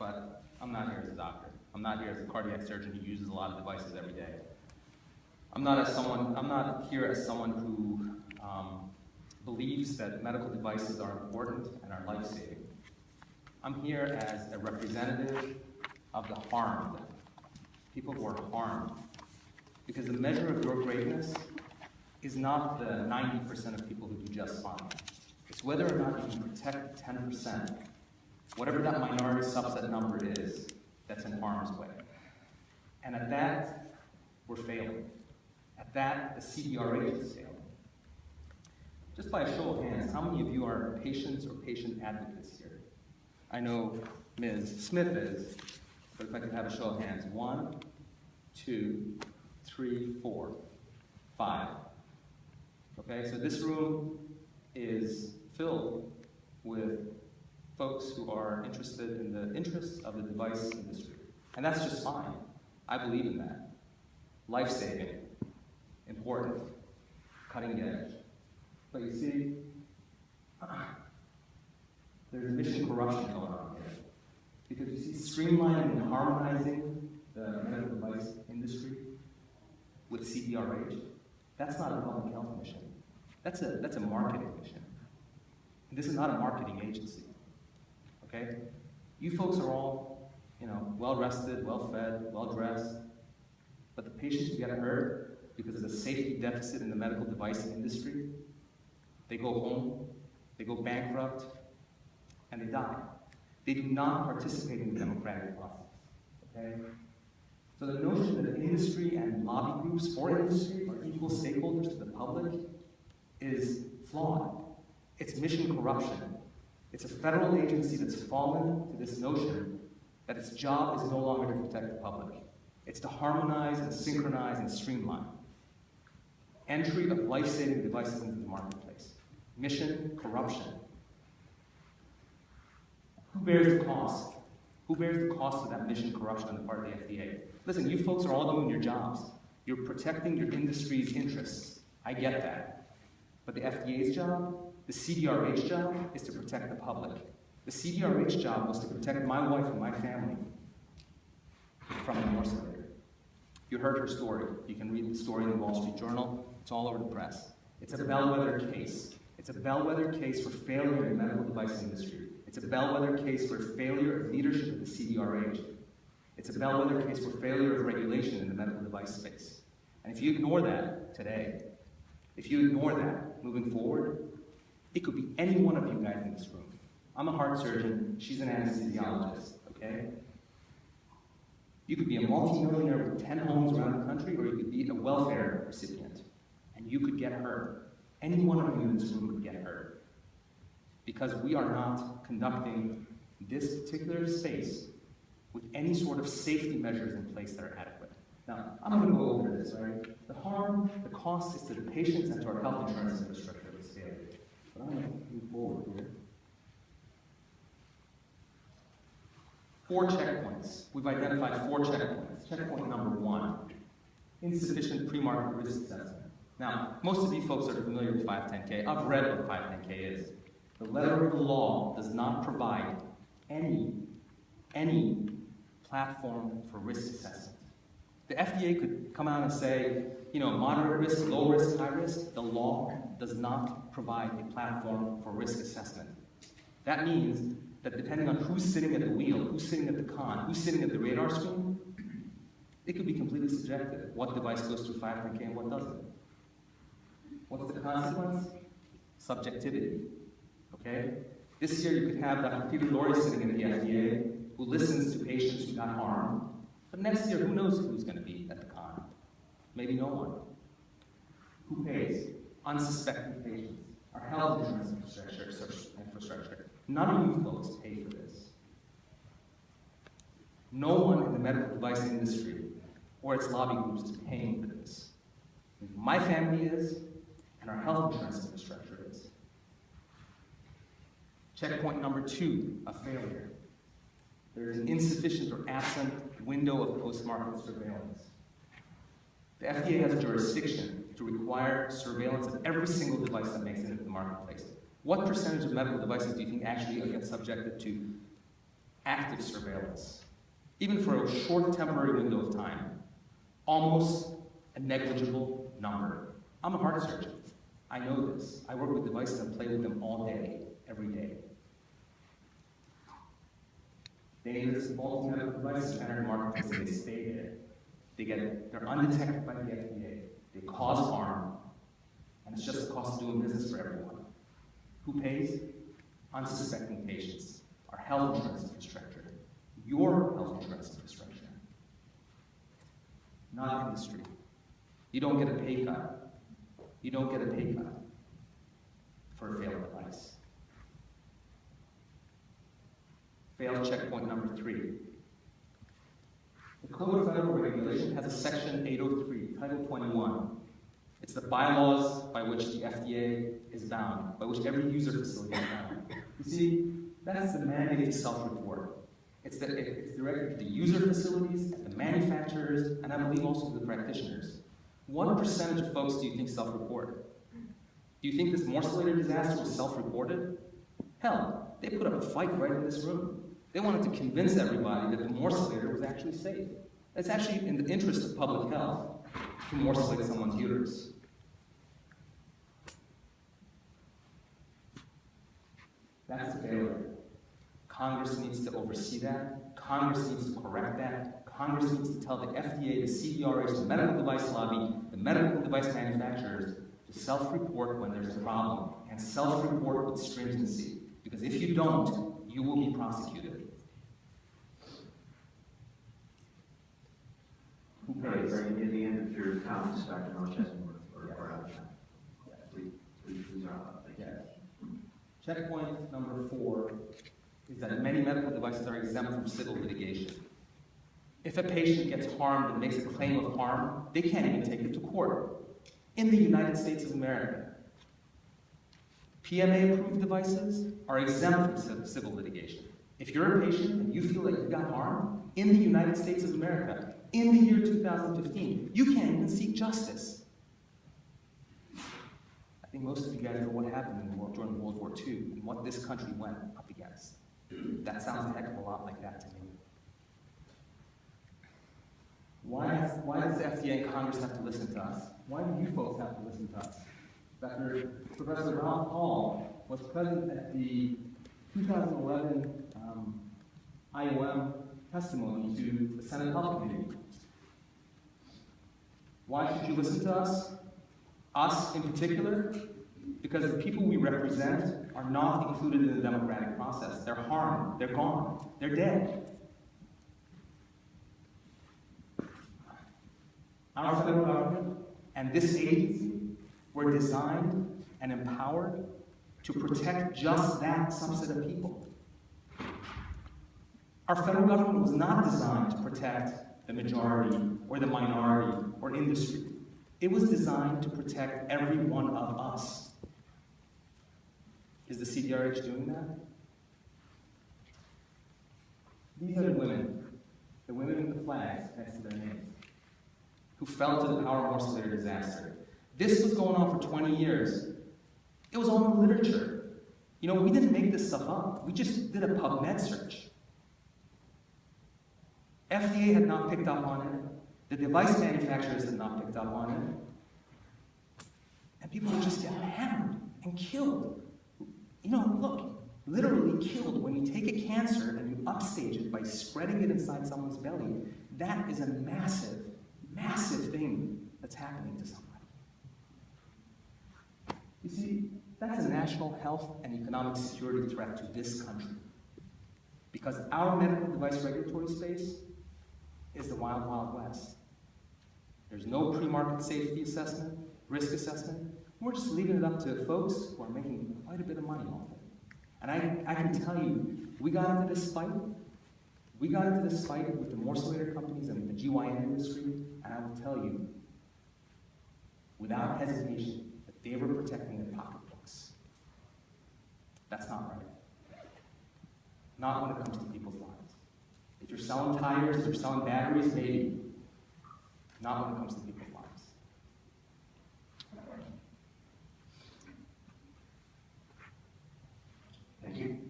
but I'm not here as a doctor. I'm not here as a cardiac surgeon who uses a lot of devices every day. I'm not here as someone who believes that medical devices are important and are life-saving. I'm here as a representative of the harmed, people who are harmed. Because the measure of your greatness is not the 90% of people who do just fine. It's whether or not you can protect 10%, whatever that minority subset number is, that's in harm's way. And at that, we're failing. At that, the CDRH is failing. Just by a show of hands, how many of you are patients or patient advocates here? I know Ms. Smith is, but if I could have a show of hands. 1, 2, 3, 4, 5. Okay, so this room is filled with folks who are interested in the interests of the device industry. And that's just fine. I believe in that. Life-saving, important, cutting edge. But you see, there's mission corruption going on here. Because you see, streamlining and harmonizing the medical device industry with CDRH, that's not a public health mission. That's a marketing mission. And this is not a marketing agency. Okay? You folks are all, well-rested, well-fed, well-dressed, but the patients who get hurt because of the safety deficit in the medical device industry, they go home, they go bankrupt, and they die. They do not participate in the democratic process. Okay? So the notion that industry and lobby groups for industry are equal stakeholders to the public is flawed. It's mission corruption. It's a federal agency that's fallen to this notion that its job is no longer to protect the public. It's to harmonize and synchronize and streamline entry of life-saving devices into the marketplace. Mission corruption. Who bears the cost? Who bears the cost of that mission corruption on the part of the FDA? Listen, you folks are all doing your jobs. You're protecting your industry's interests. I get that. But the FDA's job, the CDRH job, is to protect the public. The CDRH job was to protect my wife and my family from the Noorchashm. You heard her story. You can read the story in the Wall Street Journal. It's all over the press. It's a bellwether case. It's a bellwether case for failure in the medical device industry. It's a bellwether case for failure of leadership of the CDRH. It's a bellwether case for failure of regulation in the medical device space. And if you ignore that today, if you ignore that moving forward, it could be any one of you guys in this room. I'm a heart surgeon, she's an anesthesiologist, okay? You could be a multi-millionaire with 10 homes around the country, or you could be a welfare recipient, and you could get hurt. Any one of you in this room could get hurt. Because we are not conducting this particular space with any sort of safety measures in place that are adequate. Now, I'm going to go over this, all right? The harm, the cost is to the patients and to our health insurance infrastructure of this failure. But I'm going to move forward here. 4 checkpoints. We've identified 4 checkpoints. Checkpoint number 1, insufficient pre-market risk assessment. Now, most of you folks are familiar with 510K. I've read what 510K is. The letter of the law does not provide any platform for risk assessment. The FDA could come out and say, moderate risk, low risk, high risk. The law does not provide a platform for risk assessment. That means that depending on who's sitting at the wheel, who's sitting at the con, who's sitting at the radar screen, it could be completely subjective. What device goes through 510K and what doesn't? What's the consequence? Subjectivity. Okay? This year you could have Dr. Peter Lorre sitting in the FDA who listens to patients who got harmed. But next year, who knows who's going to be at the con? Maybe no one. Who pays? Unsuspecting patients. Our health insurance infrastructure. None of you folks pay for this. No one in the medical device industry or its lobby groups is paying for this. My family is, and our health insurance infrastructure is. Checkpoint number 2, a failure. There is an insufficient or absent window of post-market surveillance. The FDA has a jurisdiction to require surveillance of every single device that makes it into the marketplace. What percentage of medical devices do you think actually get subjected to active surveillance, even for a short temporary window of time, almost a negligible number. I'm a heart surgeon. I know this. I work with devices and play with them all day, every day. Dangerous, faulty medical devices enter the marketplace and they stay there. They're undetected by the FDA. They cause harm, and it's just the cost of doing business for everyone. Who pays? Unsuspecting patients. Our health insurance infrastructure. Your health insurance infrastructure. Not industry. You don't get a pay cut. You don't get a pay cut for a failed device. Failed checkpoint number 3. The Code of Federal Regulation has a section 803, Title 21. It's the bylaws by which the FDA is bound, by which every user facility is bound. You see, that's the mandate to self-report. It's directed to the user facilities, the manufacturers, and I believe also to the practitioners. What percentage of folks do you think self-report? Do you think this morcelator disaster was self-reported? Hell, they put up a fight right in this room. They wanted to convince everybody that the morcelator was actually safe. It's actually in the interest of public health to morcelate someone's uterus. That's a failure. Congress needs to oversee that. Congress needs to correct that. Congress needs to tell the FDA, the CDRH, the medical device lobby, the medical device manufacturers to self-report when there's a problem, and self-report with stringency. Because if you don't, you will be prosecuted. Who pays? Right, in the end of your comments, Dr. Noorchashm, or out of time. Please wrap. Thank you. Checkpoint number 4 is that many medical devices are exempt from civil litigation. If a patient gets harmed and makes a claim of harm, they can't even take it to court. In the United States of America, PMA-approved devices are exempt from civil litigation. If you're a patient and you feel like you got harmed, in the United States of America, in the year 2015, you can't even seek justice. I think most of you guys know what happened during World War II and what this country went up against. That sounds a heck of a lot like that to me. Why does the FDA and Congress have to listen to us? Why do you folks have to listen to us? Professor Ralph Hall was present at the 2011 IOM testimony to the Senate Health Committee. Why should you listen to us? Us in particular? Because the people we represent are not included in the democratic process. They're harmed, they're gone, they're dead. Our federal government and this agency were designed and empowered to protect just that subset of people. Our federal government was not designed to protect the majority or the minority or industry. It was designed to protect every one of us. Is the CDRH doing that? These are the women with the flags next to their names, who fell to the power morcelator disaster. This was going on for 20 years. It was all in the literature. You know, we didn't make this stuff up. We just did a PubMed search. FDA had not picked up on it. The device manufacturers had not picked up on it. And people would just get hammered and killed. You know, look, literally killed. When you take a cancer and you upstage it by spreading it inside someone's belly, that is a massive, massive thing that's happening to somebody. You see, that's a national health and economic security threat to this country. Because our medical device regulatory space is the wild, wild west. There's no pre-market safety assessment, risk assessment. We're just leaving it up to folks who are making quite a bit of money off it. And I can tell you, we got into this fight. We got into this fight with the morcelator companies and the GYN industry, and I will tell you, without hesitation, that they were protecting their pocketbooks. That's not right. Not when it comes to people's lives. If you're selling tires, if you're selling batteries, maybe. Not when it comes to people's lives. Thank you.